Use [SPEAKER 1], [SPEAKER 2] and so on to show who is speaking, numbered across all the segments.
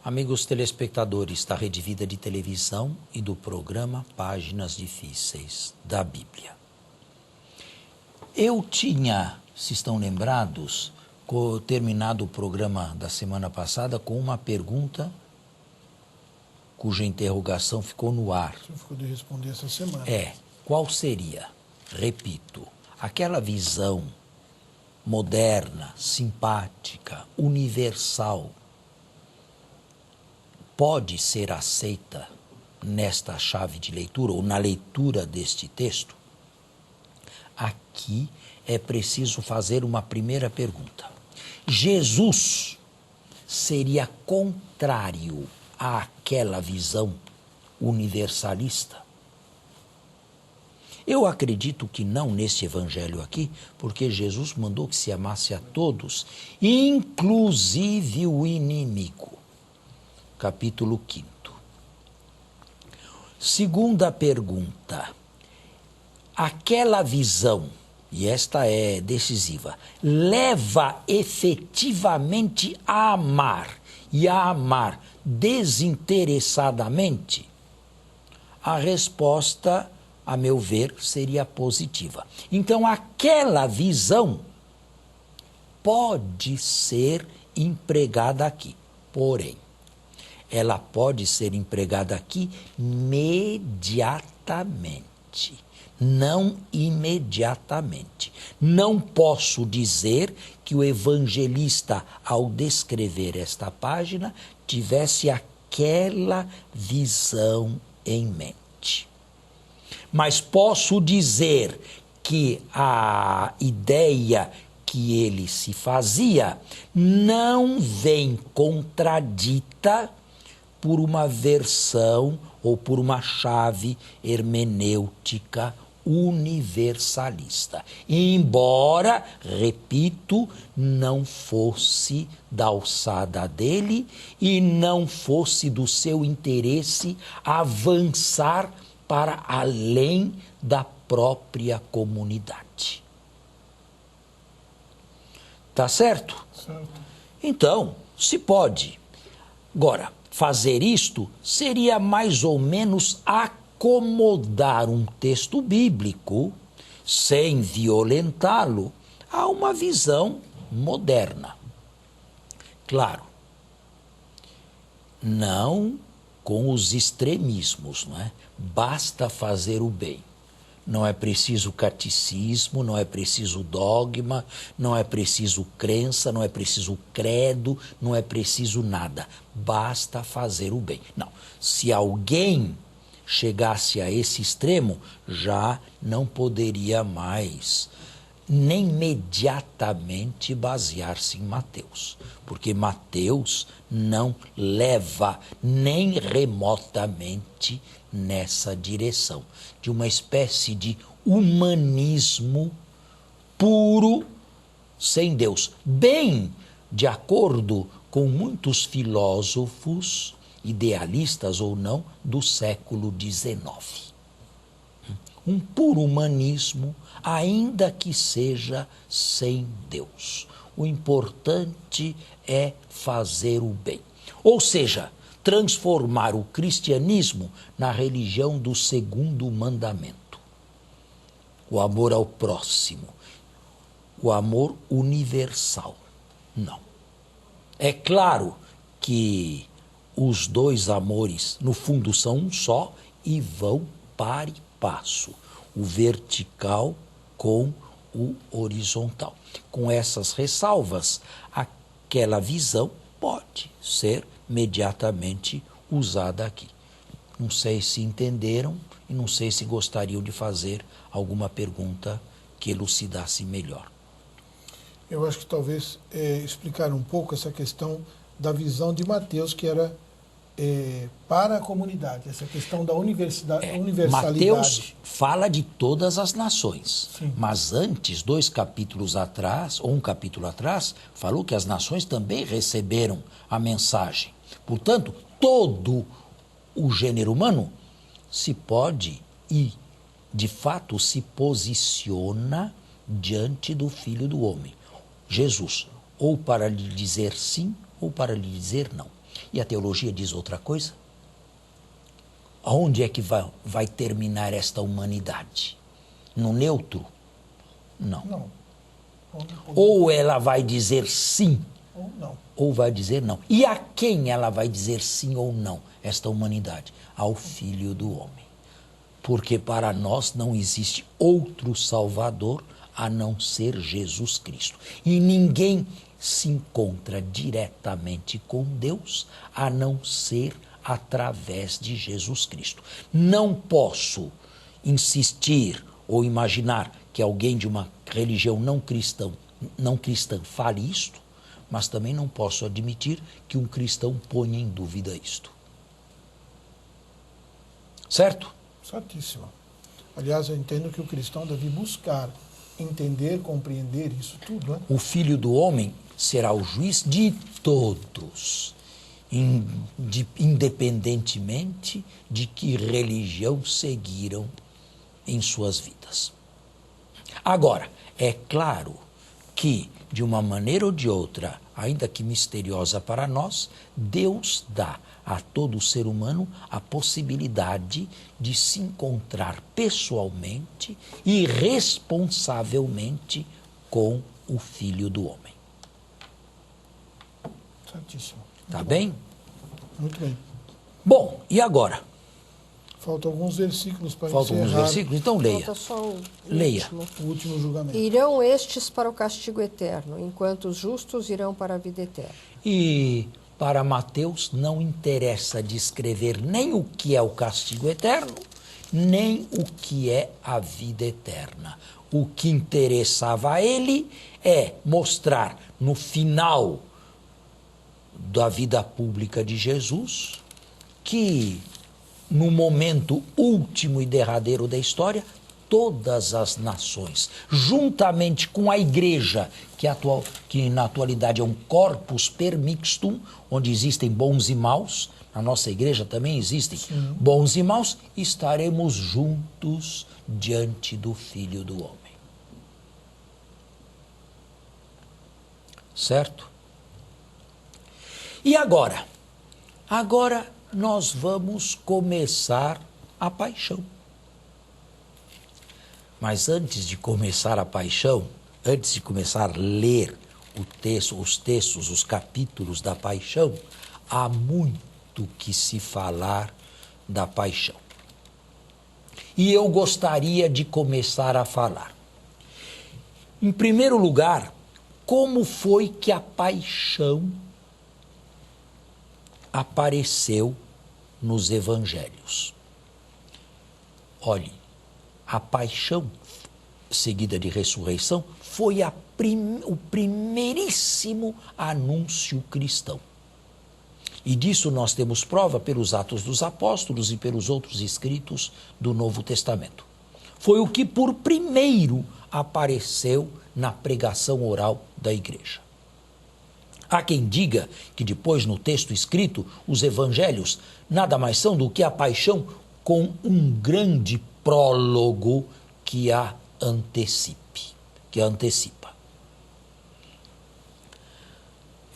[SPEAKER 1] Amigos telespectadores da Rede Vida de Televisão e do programa Páginas Difíceis da Bíblia. Eu tinha, se estão lembrados, terminado o programa da semana passada com uma pergunta cuja interrogação ficou no ar.
[SPEAKER 2] Você ficou de responder essa semana.
[SPEAKER 1] Qual seria, repito, aquela visão moderna, simpática, universal, pode ser aceita nesta chave de leitura ou na leitura deste texto? Aqui é preciso fazer uma primeira pergunta. Jesus seria contrário àquela visão universalista? Eu acredito que não nesse evangelho aqui, porque Jesus mandou que se amasse a todos, inclusive o inimigo. Capítulo 5. Segunda pergunta. Aquela visão, e esta é decisiva, leva efetivamente a amar e a amar desinteressadamente? A resposta, a meu ver, seria positiva. Então, aquela visão pode ser empregada aqui, porém, ela pode ser empregada aqui imediatamente, não imediatamente. Não posso dizer que o evangelista, ao descrever esta página, tivesse aquela visão em mente. Mas posso dizer que a ideia que ele se fazia não vem contradita por uma versão ou por uma chave hermenêutica universalista. Embora, repito, não fosse da alçada dele e não fosse do seu interesse avançar para além da própria comunidade. Tá certo?
[SPEAKER 2] Certo.
[SPEAKER 1] Então, se pode. Agora, fazer isto seria mais ou menos acomodar um texto bíblico, sem violentá-lo, a uma visão moderna. Claro, não com os extremismos, não é? Basta fazer o bem. Não é preciso catecismo, não é preciso dogma, não é preciso crença, não é preciso credo, não é preciso nada. Basta fazer o bem. Não, se alguém chegasse a esse extremo, já não poderia mais nem imediatamente basear-se em Mateus, porque Mateus não leva nem remotamente nessa direção, de uma espécie de humanismo puro, sem Deus, bem de acordo com muitos filósofos, idealistas ou não, do século XIX. Um puro humanismo, ainda que seja sem Deus. O importante é fazer o bem. Ou seja, transformar o cristianismo na religião do segundo mandamento. O amor ao próximo. O amor universal. Não. É claro que os dois amores, no fundo, são um só e vão par e passo. O vertical com o horizontal. Com essas ressalvas, aquela visão pode ser imediatamente usada aqui. Não sei se entenderam e não sei se gostariam de fazer alguma pergunta que elucidasse melhor.
[SPEAKER 2] Eu acho que talvez explicar um pouco essa questão da visão de Mateus, que era para a comunidade, essa questão da universalidade.
[SPEAKER 1] Mateus fala de todas as nações,
[SPEAKER 2] Sim.
[SPEAKER 1] Mas antes, 2 capítulos atrás, ou 1 capítulo atrás, falou que as nações também receberam a mensagem. Portanto, todo o gênero humano se pode e, de fato, se posiciona diante do Filho do Homem, Jesus, ou para lhe dizer sim ou para lhe dizer não. E a teologia diz outra coisa? Aonde é que vai terminar esta humanidade? No neutro? Não.
[SPEAKER 2] Não.
[SPEAKER 1] Ou ela vai dizer sim,
[SPEAKER 2] Ou não.
[SPEAKER 1] ou vai dizer não. E a quem ela vai dizer sim ou não, esta humanidade? Ao Filho do Homem. Porque para nós não existe outro Salvador a não ser Jesus Cristo. E ninguém se encontra diretamente com Deus a não ser através de Jesus Cristo. Não posso insistir ou imaginar que alguém de uma religião não cristã fale isto, mas também não posso admitir que um cristão ponha em dúvida isto. Certo?
[SPEAKER 2] Certíssimo. Aliás, eu entendo que o cristão deve buscar entender, compreender isso tudo, né?
[SPEAKER 1] O Filho do Homem será o juiz de todos, independentemente de que religião seguiram em suas vidas. Agora, é claro que, de uma maneira ou de outra, ainda que misteriosa para nós, Deus dá a todo ser humano a possibilidade de se encontrar pessoalmente e responsavelmente com o Filho do Homem.
[SPEAKER 2] Certíssimo.
[SPEAKER 1] Tá bem?
[SPEAKER 2] Muito bem.
[SPEAKER 1] Bom, e agora?
[SPEAKER 2] Faltam alguns versículos para
[SPEAKER 1] Faltam alguns
[SPEAKER 2] encerrar
[SPEAKER 1] versículos? Então leia.
[SPEAKER 3] Falta só o
[SPEAKER 1] Leia.
[SPEAKER 3] último.
[SPEAKER 2] o último julgamento.
[SPEAKER 3] Irão estes para o castigo eterno, enquanto os justos irão para a vida eterna.
[SPEAKER 1] E para Mateus não interessa descrever nem o que é o castigo eterno, nem o que é a vida eterna. O que interessava a ele é mostrar no final da vida pública de Jesus que no momento último e derradeiro da história, todas as nações, juntamente com a igreja, que na atualidade é um corpus per mixtum, onde existem bons e maus, na nossa igreja também existem bons e maus, estaremos juntos diante do Filho do Homem. Certo? E agora? Agora nós vamos começar a paixão. Mas antes de começar a paixão, antes de começar a ler os textos, os capítulos da paixão, há muito que se falar da paixão. E eu gostaria de começar a falar. Em primeiro lugar, como foi que a paixão apareceu nos evangelhos? Olhe, a paixão seguida de ressurreição foi o primeiríssimo anúncio cristão. E disso nós temos prova pelos Atos dos Apóstolos e pelos outros escritos do Novo Testamento. Foi o que por primeiro apareceu na pregação oral da igreja. Há quem diga que depois no texto escrito os evangelhos nada mais são do que a paixão com um grande prólogo que a antecipa.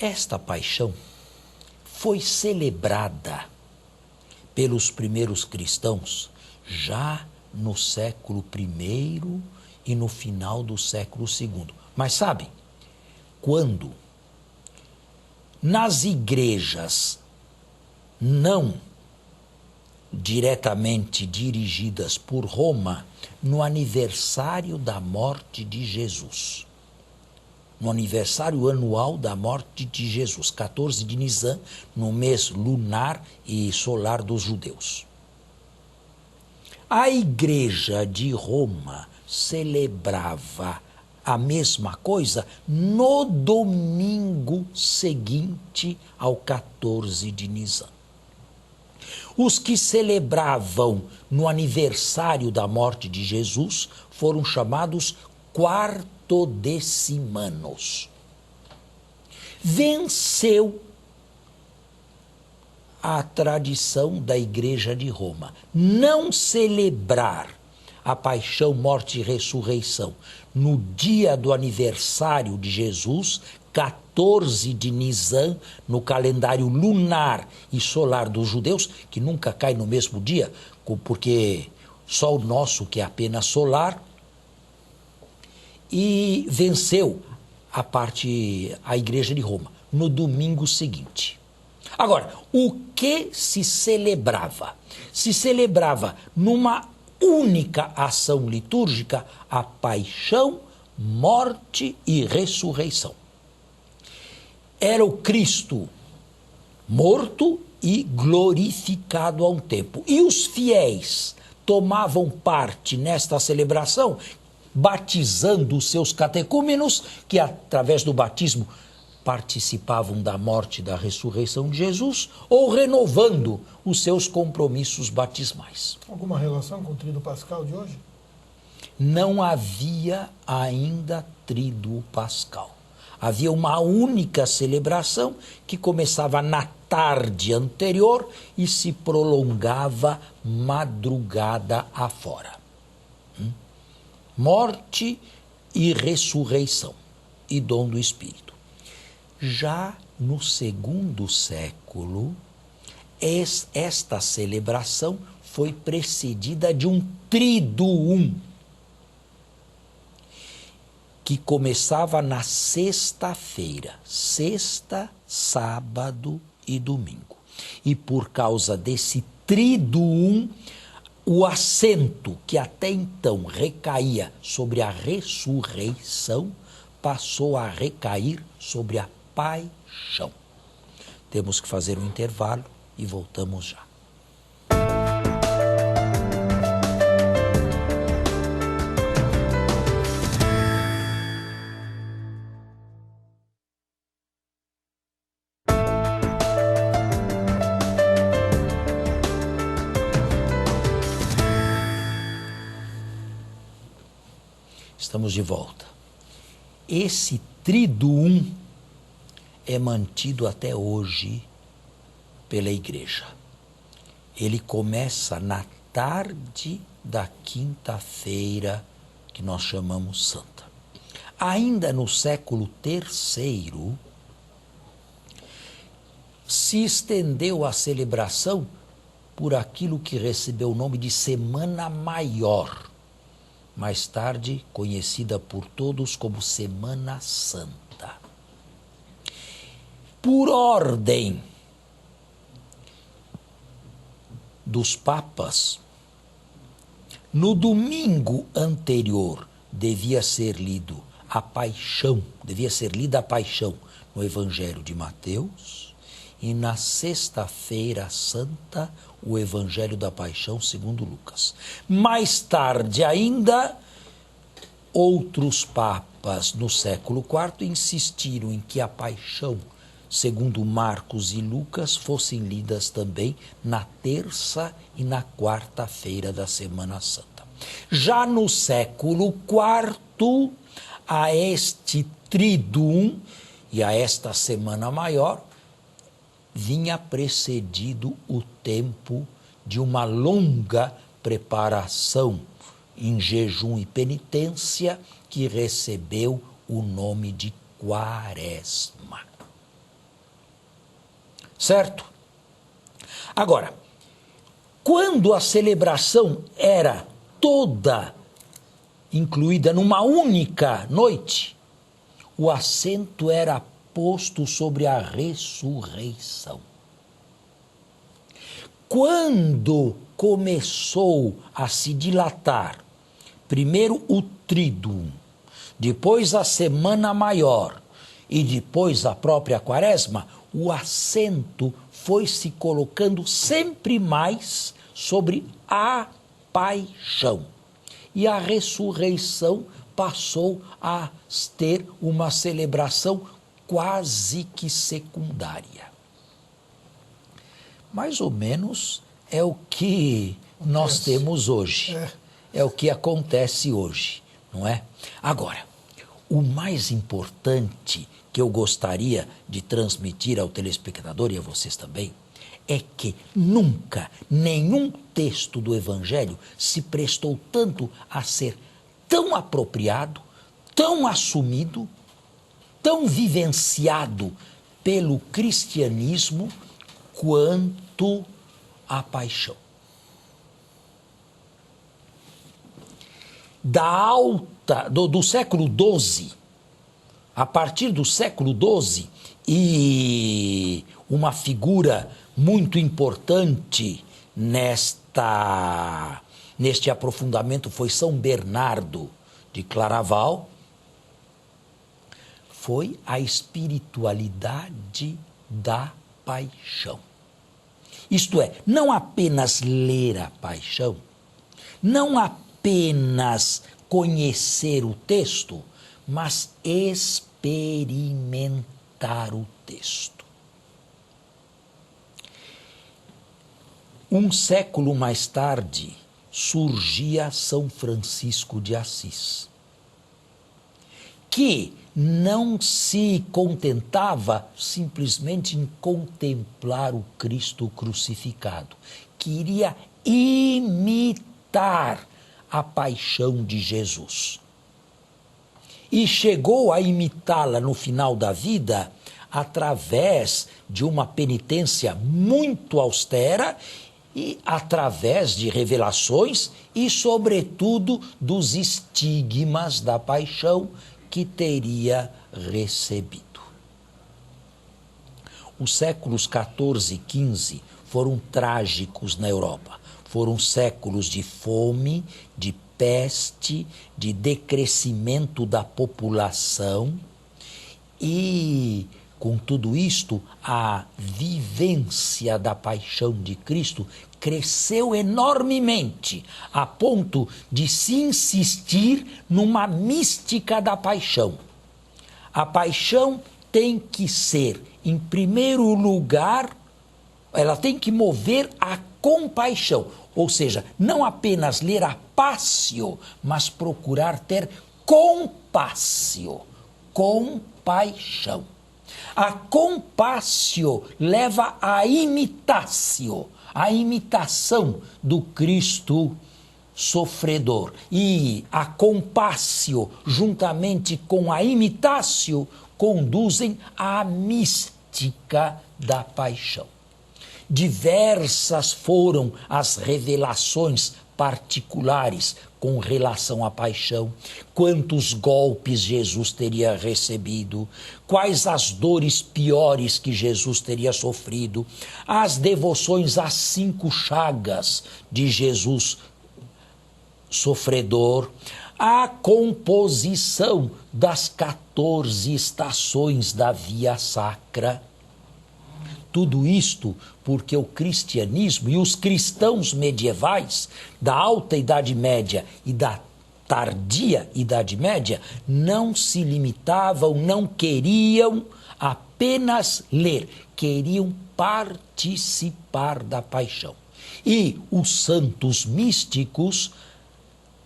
[SPEAKER 1] Esta paixão foi celebrada pelos primeiros cristãos já no século I e no final do século II. Mas sabem, quando nas igrejas não diretamente dirigidas por Roma, no aniversário da morte de Jesus, no aniversário anual da morte de Jesus, 14 de Nisan, no mês lunar e solar dos judeus. A igreja de Roma celebrava a mesma coisa no domingo seguinte ao 14 de Nisan. Os que celebravam no aniversário da morte de Jesus foram chamados quartodecimanos. Venceu a tradição da Igreja de Roma. Não celebrar a paixão, morte e ressurreição no dia do aniversário de Jesus, 14 de Nisan, no calendário lunar e solar dos judeus, que nunca cai no mesmo dia, porque só o nosso, que é apenas solar, e venceu a Igreja de Roma, no domingo seguinte. Agora, o que se celebrava? Se celebrava numa única ação litúrgica a paixão, morte e ressurreição. Era o Cristo morto e glorificado a um tempo. E os fiéis tomavam parte nesta celebração, batizando os seus catecúmenos, que através do batismo participavam da morte e da ressurreição de Jesus, ou renovando os seus compromissos batismais.
[SPEAKER 2] Alguma relação com o Tríduo Pascal de hoje?
[SPEAKER 1] Não havia ainda Tríduo Pascal. Havia uma única celebração que começava na tarde anterior e se prolongava madrugada afora. Morte e ressurreição e dom do Espírito. Já no segundo século, esta celebração foi precedida de um Triduum, que começava na sexta-feira, sexta, sábado e domingo. E por causa desse Triduum, o acento que até então recaía sobre a ressurreição passou a recair sobre a paixão. Temos que fazer um intervalo e voltamos já. Estamos de volta. Esse Triduum é mantido até hoje pela Igreja. Ele começa na tarde da quinta-feira, que nós chamamos Santa. Ainda no século III, se estendeu a celebração por aquilo que recebeu o nome de Semana Maior, mais tarde conhecida por todos como Semana Santa. Por ordem dos papas, no domingo anterior devia ser lida a Paixão no Evangelho de Mateus, e na sexta-feira santa o Evangelho da Paixão segundo Lucas. Mais tarde ainda, outros papas no século IV insistiram em que a Paixão segundo Marcos e Lucas fossem lidas também na terça e na quarta-feira da Semana Santa. Já no século IV, a este Triduum e a esta Semana Maior vinha precedido o tempo de uma longa preparação em jejum e penitência que recebeu o nome de Quaresma. Certo? Agora, quando a celebração era toda incluída numa única noite, o acento era posto sobre a ressurreição. Quando começou a se dilatar, primeiro o Triduum, depois a Semana Maior e depois a própria Quaresma, o acento foi se colocando sempre mais sobre a paixão. E a ressurreição passou a ter uma celebração quase que secundária. Mais ou menos é o que nós temos hoje. É o que acontece hoje, não é? Agora, o mais importante que eu gostaria de transmitir ao telespectador e a vocês também é que nunca nenhum texto do Evangelho se prestou tanto a ser tão apropriado, tão assumido tão vivenciado pelo cristianismo quanto a paixão. Do século XII, a partir do século XII, e uma figura muito importante neste aprofundamento foi São Bernardo de Claraval, foi a espiritualidade da paixão. Isto é, não apenas ler a paixão, não apenas conhecer o texto, mas experimentar o texto. Um século mais tarde, surgia São Francisco de Assis, que não se contentava simplesmente em contemplar o Cristo crucificado, queria imitar a paixão de Jesus. E chegou a imitá-la no final da vida através de uma penitência muito austera e através de revelações e, sobretudo, dos estigmas da paixão que teria recebido. Os séculos XIV e XV foram trágicos na Europa. Foram séculos de fome, de peste, de decrescimento da população e, com tudo isto, a vivência da paixão de Cristo cresceu enormemente, a ponto de se insistir numa mística da paixão. A paixão tem que ser, em primeiro lugar, ela tem que mover a compaixão, ou seja, não apenas ler a passio, mas procurar ter compassio, compaixão. A compassio leva à imitatio, a imitação do Cristo sofredor. E a compassio, juntamente com a imitatio, conduzem à mística da paixão. Diversas foram as revelações particulares com relação à paixão, quantos golpes Jesus teria recebido, quais as dores piores que Jesus teria sofrido, as devoções às 5 chagas de Jesus sofredor, a composição das 14 estações da Via Sacra. Tudo isto porque o cristianismo e os cristãos medievais da Alta Idade Média e da tardia Idade Média não se limitavam, não queriam apenas ler, queriam participar da paixão. E os santos místicos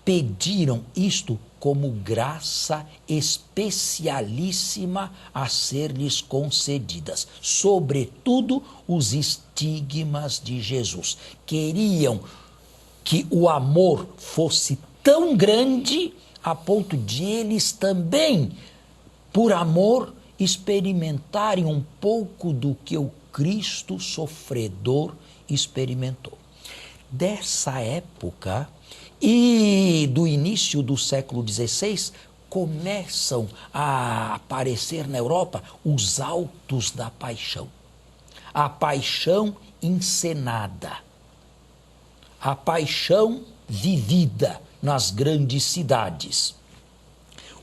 [SPEAKER 1] pediram isto como graça especialíssima a ser-lhes concedidas, sobretudo os estigmas de Jesus. Queriam que o amor fosse tão grande a ponto de eles também, por amor, experimentarem um pouco do que o Cristo sofredor experimentou. Dessa época e do início do século XVI, começam a aparecer na Europa os autos da paixão. A paixão encenada, a paixão vivida nas grandes cidades.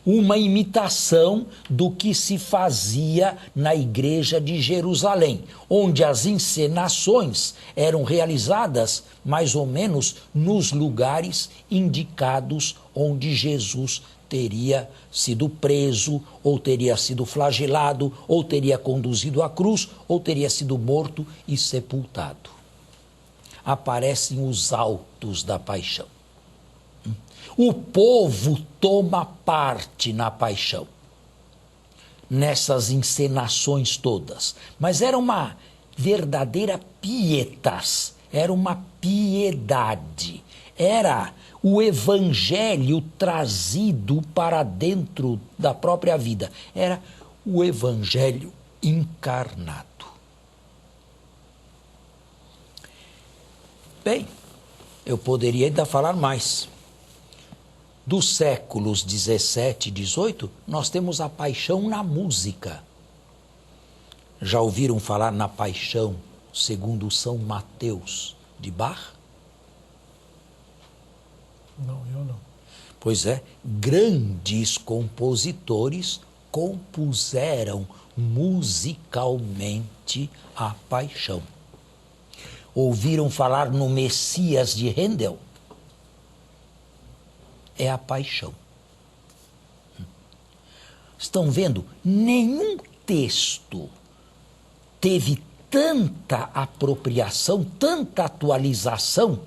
[SPEAKER 1] Uma imitação do que se fazia na igreja de Jerusalém, onde as encenações eram realizadas mais ou menos nos lugares indicados onde Jesus teria sido preso, ou teria sido flagelado, ou teria conduzido à cruz, ou teria sido morto e sepultado. Aparecem os autos da paixão. O povo toma parte na paixão, nessas encenações todas. Mas era uma verdadeira pietas, era uma piedade, era o evangelho trazido para dentro da própria vida. Era o Evangelho encarnado. Bem, eu poderia ainda falar mais. Dos séculos 17 e 18, nós temos a paixão na música. Já ouviram falar na paixão segundo São Mateus de Bach?
[SPEAKER 2] Não, eu não.
[SPEAKER 1] Pois é, grandes compositores compuseram musicalmente a paixão. Ouviram falar no Messias de Handel? É a paixão. Estão vendo? Nenhum texto teve tanta apropriação, tanta atualização.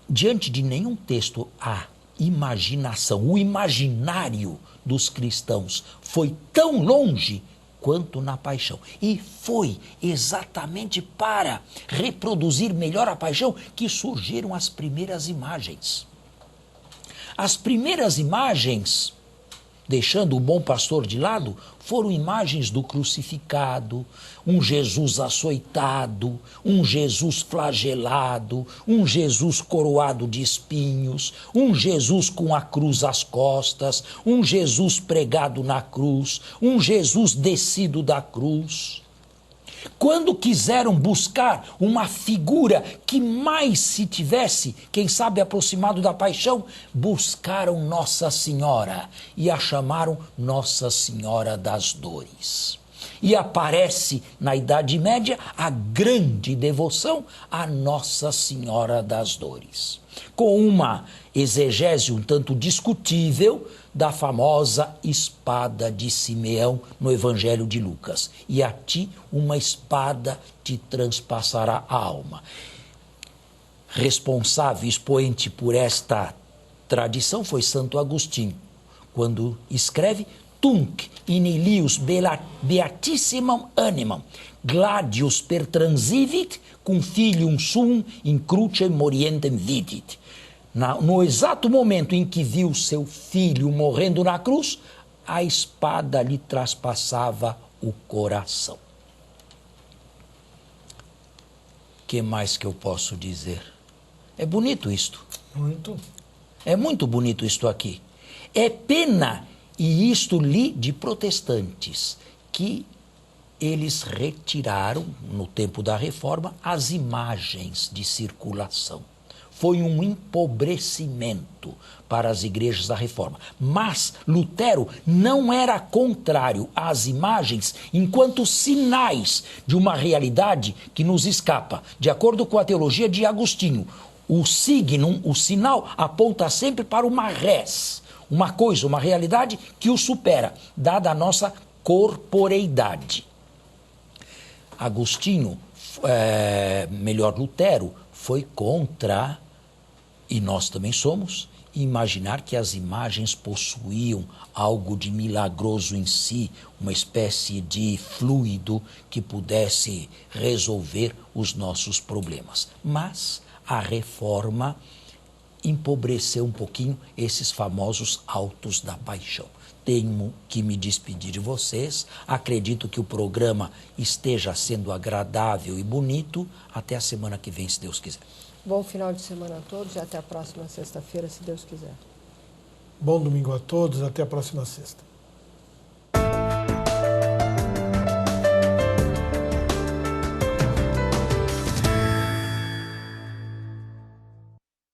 [SPEAKER 1] Diante de nenhum texto, a imaginação, o imaginário dos cristãos foi tão longe quanto na paixão. E foi exatamente para reproduzir melhor a paixão que surgiram as primeiras imagens. As primeiras imagens, deixando o bom pastor de lado, foram imagens do crucificado, um Jesus açoitado, um Jesus flagelado, um Jesus coroado de espinhos, um Jesus com a cruz às costas, um Jesus pregado na cruz, um Jesus descido da cruz. Quando quiseram buscar uma figura que mais se tivesse, quem sabe, aproximado da paixão, buscaram Nossa Senhora e a chamaram Nossa Senhora das Dores. E aparece na Idade Média a grande devoção a Nossa Senhora das Dores, com uma exegese um tanto discutível da famosa espada de Simeão no Evangelho de Lucas. E a ti uma espada te transpassará a alma. Responsável, expoente por esta tradição foi Santo Agostinho, quando escreve Tunc in illius beatissimam animam, gladius pertransivit cum filium sum in crucem morientem vidit. No exato momento em que viu seu filho morrendo na cruz, a espada lhe traspassava o coração. Que mais que eu posso dizer? É bonito isto.
[SPEAKER 2] Muito.
[SPEAKER 1] É muito bonito isto aqui. É pena, e isto li de protestantes, que eles retiraram, no tempo da Reforma, as imagens de circulação. Foi um empobrecimento para as igrejas da Reforma. Mas Lutero não era contrário às imagens enquanto sinais de uma realidade que nos escapa. De acordo com a teologia de Agostinho, o signum, o sinal, aponta sempre para uma res, uma coisa, uma realidade que o supera, dada a nossa corporeidade. Agostinho, Lutero, foi contra, e nós também somos, imaginar que as imagens possuíam algo de milagroso em si, uma espécie de fluido que pudesse resolver os nossos problemas. Mas a Reforma empobreceu um pouquinho esses famosos autos da paixão. Tenho que me despedir de vocês. Acredito que o programa esteja sendo agradável e bonito. Até a semana que vem, se Deus quiser.
[SPEAKER 3] Bom final de semana a todos e até a próxima sexta-feira, se Deus quiser.
[SPEAKER 2] Bom domingo a todos, até a próxima sexta.